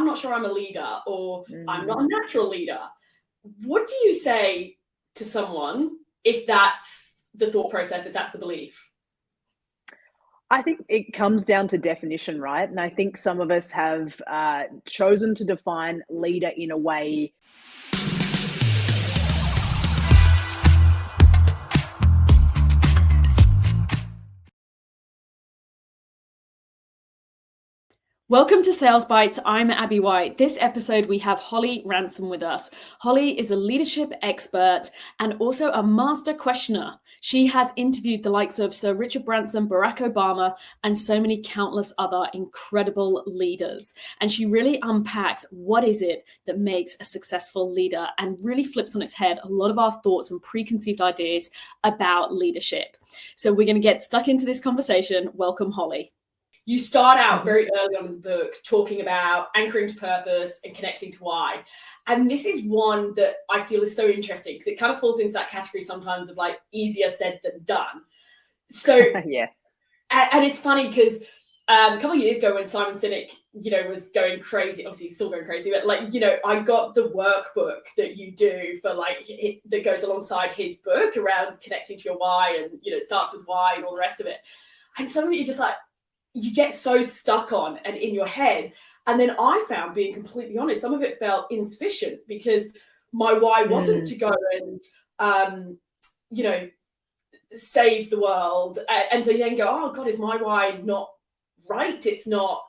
not sure I'm a leader, or I'm not Mm. a natural leader. What do you say to someone if that's the thought process, if that's the belief? I think it comes down to definition, right? And I think some of us have chosen to define leader in a way. Welcome to Sales Bites. I'm Abby White. This episode, we have Holly Ransom with us. Holly is a leadership expert and also a master questioner. She has interviewed the likes of Sir Richard Branson, Barack Obama, and so many countless other incredible leaders. And she really unpacks what is it that makes a successful leader and really flips on its head a lot of our thoughts and preconceived ideas about leadership. So we're going to get stuck into this conversation. Welcome, Holly. You start out very early on in the book talking about anchoring to purpose and connecting to why. And this is one that I feel is so interesting because it kind of falls into that category sometimes of like easier said than done. So, Yeah. And it's funny because a couple of years ago when Simon Sinek, was going crazy, obviously he's still going crazy, but I got the workbook that you do for that goes alongside his book around connecting to your why and, it starts with why and all the rest of it. And some of it you're just like, you get so stuck on and in your head. And then I found, being completely honest, some of it felt insufficient because my why wasn't to go and, save the world. And so you then go, oh God, is my why not right? It's not,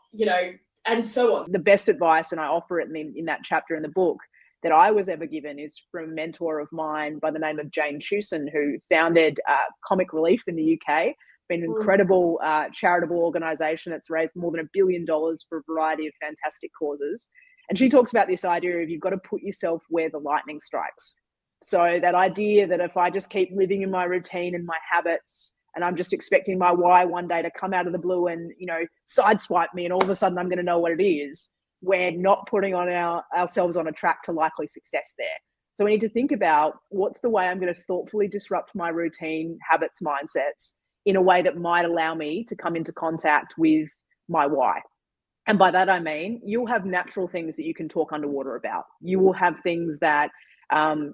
and so on. The best advice, and I offer it in that chapter in the book, that I was ever given is from a mentor of mine by the name of Jane Chewson, who founded Comic Relief in the UK. Been an incredible charitable organisation that's raised more than $1 billion for a variety of fantastic causes. And she talks about this idea of you've got to put yourself where the lightning strikes. So that idea that if I just keep living in my routine and my habits, and I'm just expecting my why one day to come out of the blue and, sideswipe me, and all of a sudden I'm going to know what it is, we're not putting on ourselves on a track to likely success there. So we need to think about what's the way I'm going to thoughtfully disrupt my routine, habits, mindsets, in a way that might allow me to come into contact with my why. And by that, I mean, you'll have natural things that you can talk underwater about. You will have things that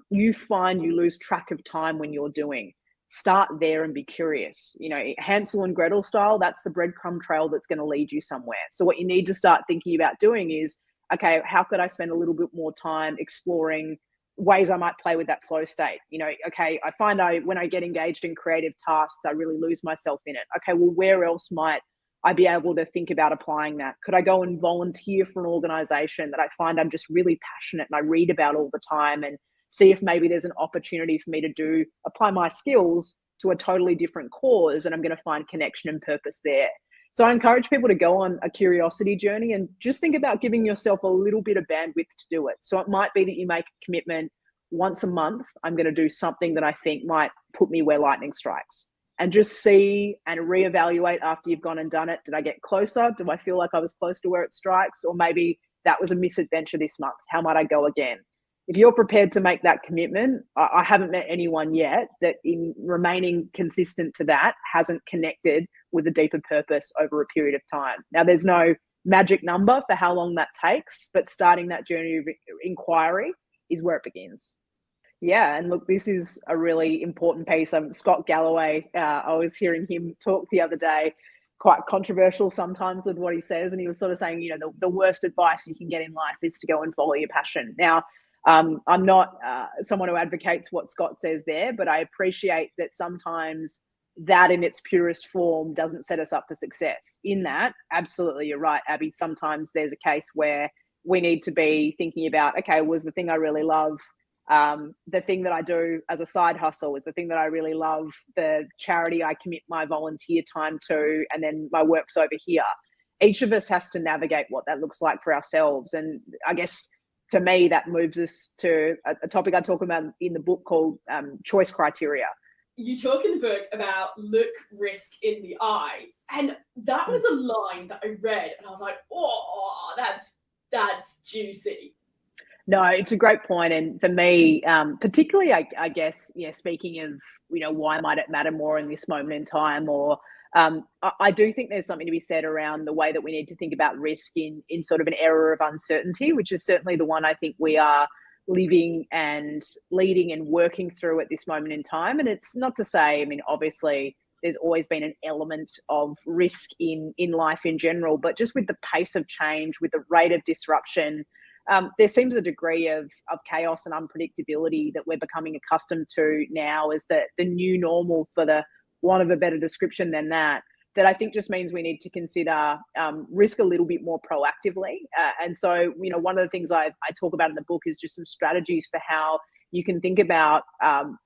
you find you lose track of time when you're doing. Start there and be curious. Hansel and Gretel style, that's the breadcrumb trail that's going to lead you somewhere. So what you need to start thinking about doing is, okay, how could I spend a little bit more time exploring ways I might play with that flow state? Okay, I find when I get engaged in creative tasks, I really lose myself in it. Okay, well, where else might I be able to think about applying that? Could I go and volunteer for an organization that I find I'm just really passionate and I read about all the time, and see if maybe there's an opportunity for me to apply my skills to a totally different cause, and I'm going to find connection and purpose there. So I encourage people to go on a curiosity journey and just think about giving yourself a little bit of bandwidth to do it. So it might be that you make a commitment once a month, I'm going to do something that I think might put me where lightning strikes, and just see and reevaluate after you've gone and done it. Did I get closer? Do I feel like I was close to where it strikes? Or maybe that was a misadventure this month. How might I go again? If you're prepared to make that commitment, I haven't met anyone yet that in remaining consistent to that hasn't connected with a deeper purpose over a period of time. Now, there's no magic number for how long that takes, but starting that journey of inquiry is where it begins. Yeah, and look, this is a really important piece. Scott Galloway, I was hearing him talk the other day, quite controversial sometimes with what he says, and he was sort of saying, the worst advice you can get in life is to go and follow your passion. Now, I'm not someone who advocates what Scott says there, but I appreciate that sometimes that in its purest form doesn't set us up for success. In that, absolutely, you're right, Abby. Sometimes there's a case where we need to be thinking about, okay, was the thing I really love, the thing that I do as a side hustle, is the thing that I really love, the charity I commit my volunteer time to, and then my work's over here. Each of us has to navigate what that looks like for ourselves. And I guess for me, that moves us to a topic I talk about in the book called choice criteria. You talk in the book about look risk in the eye. And that was a line that I read and I was like, oh, that's juicy. No, it's a great point. And for me, particularly, I guess, speaking of, why might it matter more in this moment in time, or I do think there's something to be said around the way that we need to think about risk in sort of an era of uncertainty, which is certainly the one I think we are living and leading and working through at this moment in time. And it's not to say, I mean, obviously there's always been an element of risk in life in general, but just with the pace of change, with the rate of disruption, there seems a degree of chaos and unpredictability that we're becoming accustomed to now as the new normal, for the want of a better description than that I think just means we need to consider risk a little bit more proactively. And so, one of the things I talk about in the book is just some strategies for how you can think about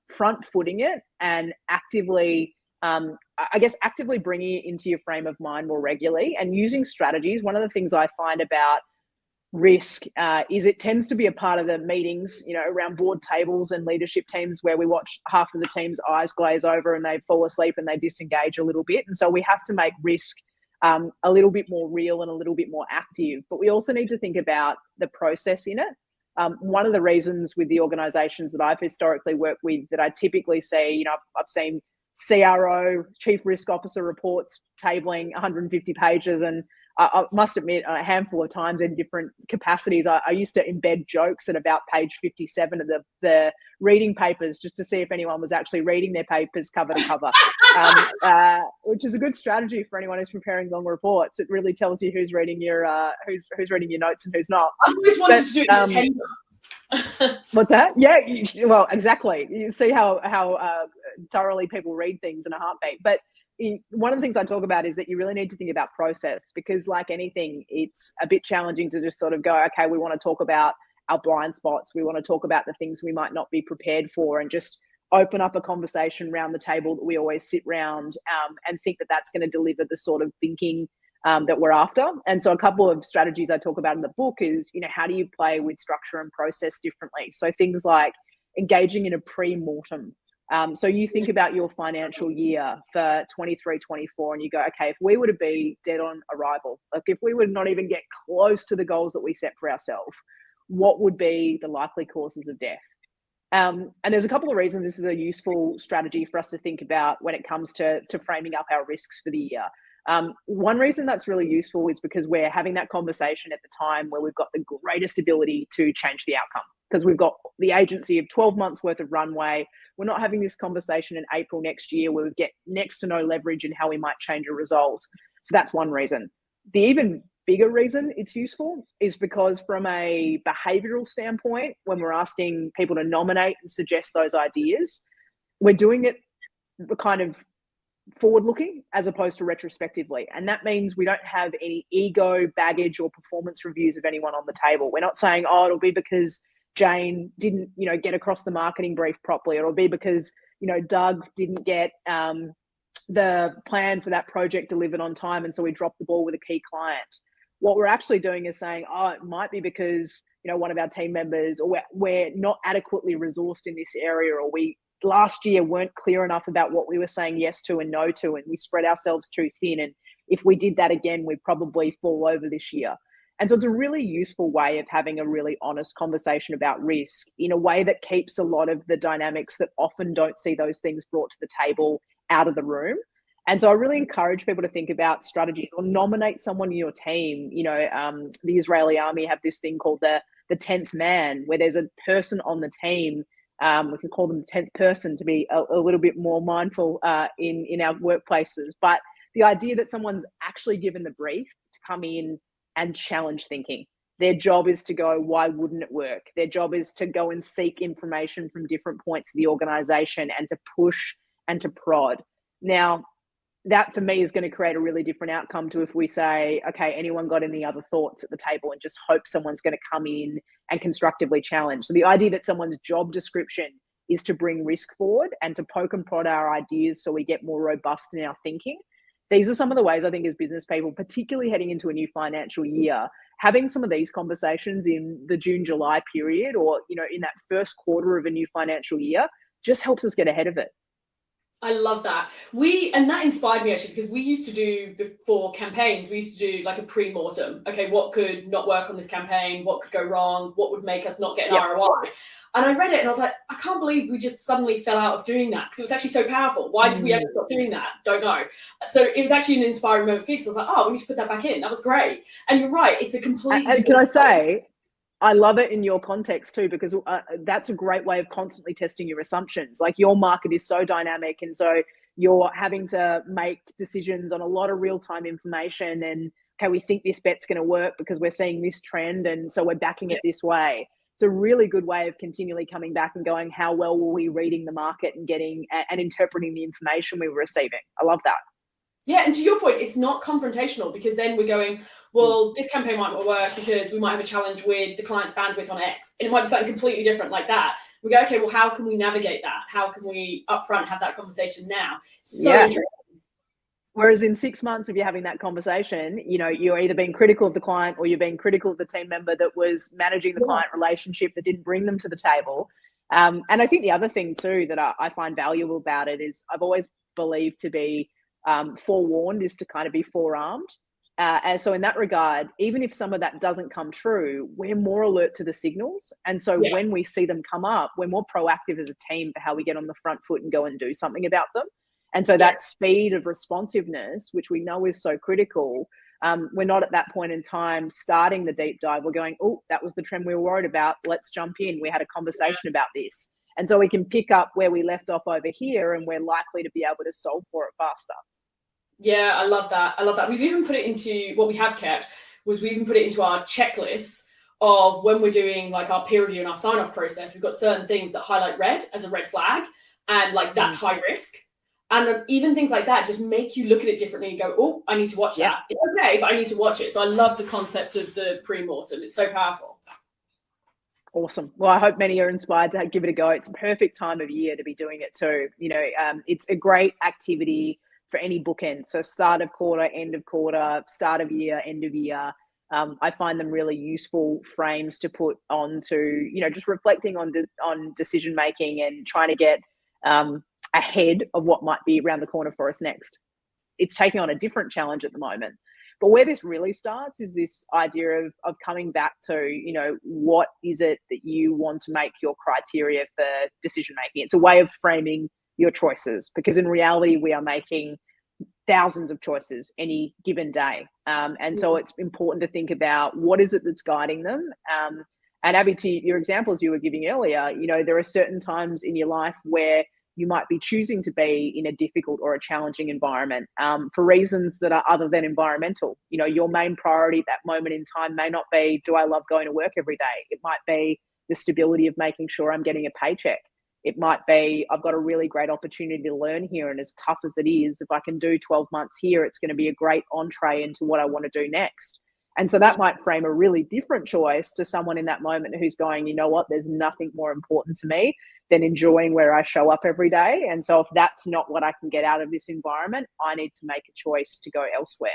front footing it and actively, actively bringing it into your frame of mind more regularly and using strategies. One of the things I find about risk is it tends to be a part of the meetings, around board tables and leadership teams, where we watch half of the team's eyes glaze over and they fall asleep and they disengage a little bit. And so we have to make risk a little bit more real and a little bit more active, but we also need to think about the process in it. One of the reasons with the organizations that I've historically worked with that I typically see, I've seen CRO, Chief Risk Officer reports tabling 150 pages, and I must admit, a handful of times in different capacities, I used to embed jokes at about page 57 of the reading papers, just to see if anyone was actually reading their papers cover to cover, which is a good strategy for anyone who's preparing long reports. It really tells you who's reading your who's reading your notes and who's not. I've always wanted to do it. What's that? Yeah, well, exactly. You see how thoroughly people read things in a heartbeat. But one of the things I talk about is that you really need to think about process, because like anything, it's a bit challenging to just sort of go, okay, we want to talk about our blind spots. We want to talk about the things we might not be prepared for, and just open up a conversation around the table that we always sit round, and think that that's going to deliver the sort of thinking that we're after. And so a couple of strategies I talk about in the book is, how do you play with structure and process differently? So things like engaging in a pre-mortem. So you think about your financial year for 23-24 and you go, okay, if we were to be dead on arrival, like if we would not even get close to the goals that we set for ourselves, what would be the likely causes of death? And there's a couple of reasons this is a useful strategy for us to think about when it comes to framing up our risks for the year. One reason that's really useful is because we're having that conversation at the time where we've got the greatest ability to change the outcome, because we've got the agency of 12 months worth of runway. We're not having this conversation in April next year where we get next to no leverage in how we might change a result. So that's one reason. The even bigger reason it's useful is because from a behavioral standpoint, when we're asking people to nominate and suggest those ideas, we're doing it kind of forward-looking as opposed to retrospectively. And that means we don't have any ego, baggage, or performance reviews of anyone on the table. We're not saying, oh, it'll be because Jane didn't, get across the marketing brief properly. It'll be because, Doug didn't get the plan for that project delivered on time, and so we dropped the ball with a key client. What we're actually doing is saying, oh, it might be because, one of our team members, or we're not adequately resourced in this area, or we last year weren't clear enough about what we were saying yes to and no to, and we spread ourselves too thin. And if we did that again, we'd probably fall over this year. And so it's a really useful way of having a really honest conversation about risk in a way that keeps a lot of the dynamics that often don't see those things brought to the table out of the room. And so I really encourage people to think about strategies or nominate someone in your team. The Israeli army have this thing called the 10th man, where there's a person on the team. We can call them the 10th person to be a little bit more mindful in our workplaces. But the idea that someone's actually given the brief to come in and challenge thinking. Their job is to go, why wouldn't it work? Their job is to go and seek information from different points of the organization and to push and to prod. Now, that for me is going to create a really different outcome to if we say, okay, anyone got any other thoughts at the table, and just hope someone's going to come in and constructively challenge. So the idea that someone's job description is to bring risk forward and to poke and prod our ideas so we get more robust in our thinking. These are some of the ways I think as business people, particularly heading into a new financial year, having some of these conversations in the June, July period, or, in that first quarter of a new financial year, just helps us get ahead of it. I love that. And that inspired me actually, because we used to do, before campaigns, we used to do like a pre-mortem. Okay, what could not work on this campaign? What could go wrong? What would make us not get an ROI? And I read it and I was like, I can't believe we just suddenly fell out of doing that, because it was actually so powerful. Why did we ever stop doing that? Don't know. So it was actually an inspiring moment for me, because I was like, oh, we need to put that back in. That was great. And you're right, it's a completely And can I say, I love it in your context too, because that's a great way of constantly testing your assumptions. Like, your market is so dynamic, and so you're having to make decisions on a lot of real-time information, and okay, we think this bet's going to work because we're seeing this trend, and so we're backing it this way. It's a really good way of continually coming back and going, how well were we reading the market and getting and interpreting the information we were receiving? I love that. Yeah, and to your point, it's not confrontational, because then we're going, well, this campaign might not work because we might have a challenge with the client's bandwidth on X, and it might be something completely different like that. We go, okay, well, how can we navigate that? How can we upfront have that conversation now? So interesting. Whereas in 6 months of you having that conversation, you're either being critical of the client, or you're being critical of the team member that was managing the client relationship that didn't bring them to the table. And I think the other thing too that I find valuable about it is, I've always believed to be forewarned is to kind of be forearmed. And so in that regard, even if some of that doesn't come true, we're more alert to the signals. And so when we see them come up, we're more proactive as a team for how we get on the front foot and go and do something about them. And so that speed of responsiveness, which we know is so critical, we're not at that point in time starting the deep dive. We're going, oh, that was the trend we were worried about. Let's jump in. We had a conversation about this. And so we can pick up where we left off over here, and we're likely to be able to solve for it faster. Yeah, I love that. I love that. We've even put it into, what we have kept was, we even put it into our checklists of when we're doing like our peer review and our sign-off process. We've got certain things that highlight red as a red flag, and like that's high risk. And even things like that just make you look at it differently and go, oh, I need to watch that. It's okay, but I need to watch it. So I love the concept of the pre-mortem. It's so powerful. Awesome. Well, I hope many are inspired to give it a go. It's a perfect time of year to be doing it too. It's a great activity for any bookend. So start of quarter, end of quarter, start of year, end of year. I find them really useful frames to put onto, just reflecting on decision making and trying to get ahead of what might be around the corner for us next. It's taking on a different challenge at the moment. But where this really starts is this idea of coming back to, what is it that you want to make your criteria for decision making? It's a way of framing your choices, because in reality, we are making thousands of choices any given day. And so it's important to think about what is it that's guiding them. And Abby, to your examples you were giving earlier, there are certain times in your life where you might be choosing to be in a difficult or a challenging environment for reasons that are other than environmental. Your main priority at that moment in time may not be, do I love going to work every day? It might be the stability of making sure I'm getting a paycheck. It might be, I've got a really great opportunity to learn here, and as tough as it is, if I can do 12 months here, it's going to be a great entree into what I want to do next. And so that might frame a really different choice to someone in that moment who's going, you know what, there's nothing more important to me than enjoying where I show up every day. And so if that's not what I can get out of this environment, I need to make a choice to go elsewhere.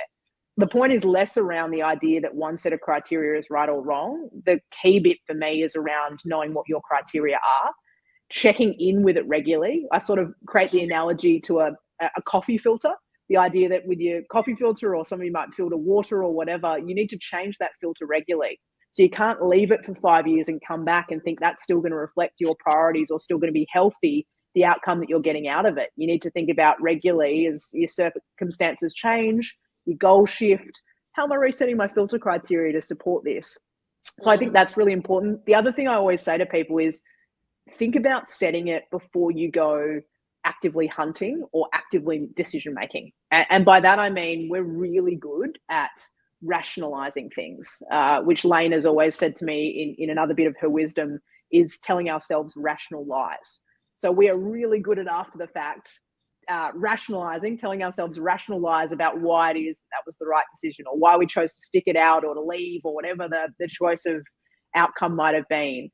The point is less around the idea that one set of criteria is right or wrong. The key bit for me is around knowing what your criteria are, checking in with it regularly. I sort of create the analogy to a coffee filter. The idea that with your coffee filter, or some of you might filter water or whatever, you need to change that filter regularly. So you can't leave it for 5 years and come back and think that's still going to reflect your priorities or still going to be healthy, the outcome that you're getting out of it. You need to think about regularly, as your circumstances change, your goals shift, how am I resetting my filter criteria to support this? So I think that's really important. The other thing I always say to people is, think about setting it before you go actively hunting or actively decision making. And by that, I mean, we're really good at rationalizing things, which Lane has always said to me in another bit of her wisdom, is telling ourselves rational lies. So we are really good at, after the fact, rationalizing, telling ourselves rational lies about why it is that was the right decision, or why we chose to stick it out or to leave, or whatever the choice of outcome might have been.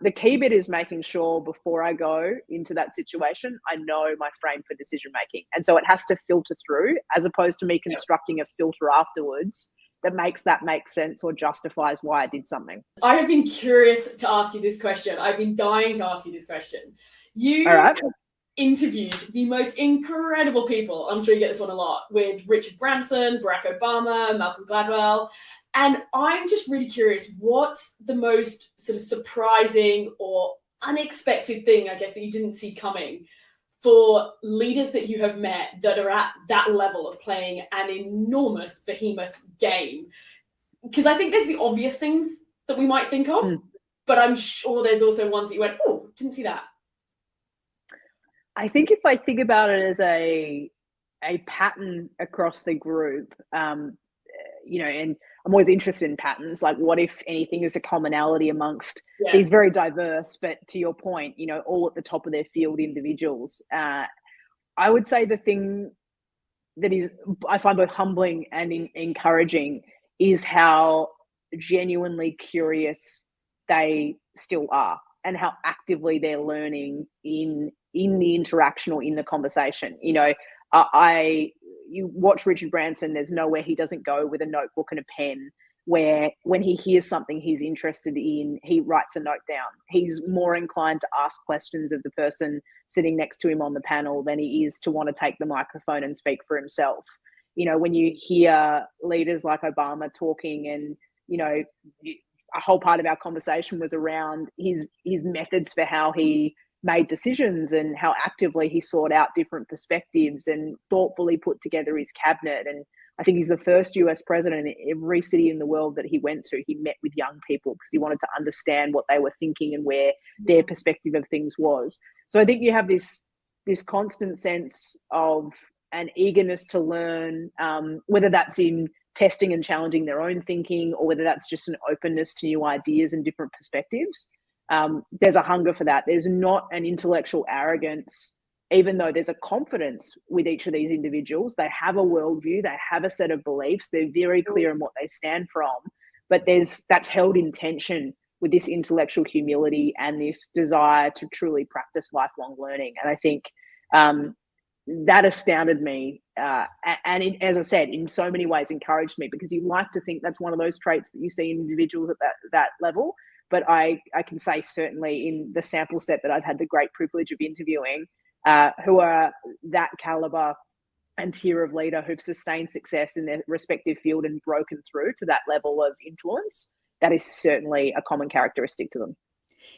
The key bit is making sure before I go into that situation, I know my frame for decision making. And so it has to filter through, as opposed to me constructing a filter afterwards that makes that make sense or justifies why I did something. I have been curious to ask you this question. I've been dying to ask you this question. All right. interviewed the most incredible people. I'm sure you get this one a lot, with Richard Branson, Barack Obama, Malcolm Gladwell. And I'm just really curious, what's the most sort of surprising or unexpected thing, I guess, that you didn't see coming for leaders that you have met that are at that level of playing an enormous behemoth game? Because I think there's the obvious things that we might think of, but I'm sure there's also ones that you went, oh, didn't see that. I think if I think about it as a pattern across the group, you know, and I'm always interested in patterns, like what if anything is a commonality amongst these very diverse, but to your point, you know, all at the top of their field individuals. I would say the thing that is, I find both humbling and encouraging is how genuinely curious they still are and how actively they're learning in the interaction or in the conversation. You know, you watch Richard Branson, there's nowhere he doesn't go with a notebook and a pen, where when he hears something he's interested in, he writes a note down. He's more inclined to ask questions of the person sitting next to him on the panel than he is to want to take the microphone and speak for himself. You know, when you hear leaders like Obama talking, and, you know, a whole part of our conversation was around his methods for how he made decisions and how actively he sought out different perspectives and thoughtfully put together his cabinet. And I think he's the first US president in every city in the world that he went to. He met with young people because he wanted to understand what they were thinking and where their perspective of things was. So I think you have this constant sense of an eagerness to learn, whether that's in testing and challenging their own thinking, or whether that's just an openness to new ideas and different perspectives. There's a hunger for that. There's not an intellectual arrogance, even though there's a confidence with each of these individuals. They have a worldview, they have a set of beliefs, they're very clear in what they stand from, but that's held in tension with this intellectual humility and this desire to truly practice lifelong learning. And I think that astounded me, and it, as I said, in so many ways encouraged me, because you like to think that's one of those traits that you see in individuals at that level. But I can say certainly in the sample set that I've had the great privilege of interviewing, who are that caliber and tier of leader, who've sustained success in their respective field and broken through to that level of influence, that is certainly a common characteristic to them.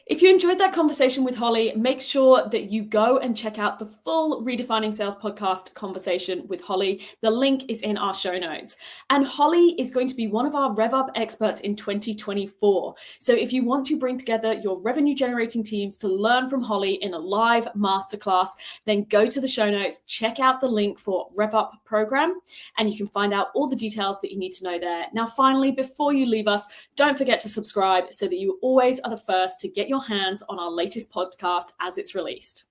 If you enjoyed that conversation with Holly, make sure that you go and check out the full Redefining Sales podcast conversation with Holly. The link is in our show notes. And Holly is going to be one of our Rev Up experts in 2024. So if you want to bring together your revenue generating teams to learn from Holly in a live masterclass, then go to the show notes, check out the link for Rev Up program, and you can find out all the details that you need to know there. Now, finally, before you leave us, don't forget to subscribe so that you always are the first to get your hands on our latest podcast as it's released.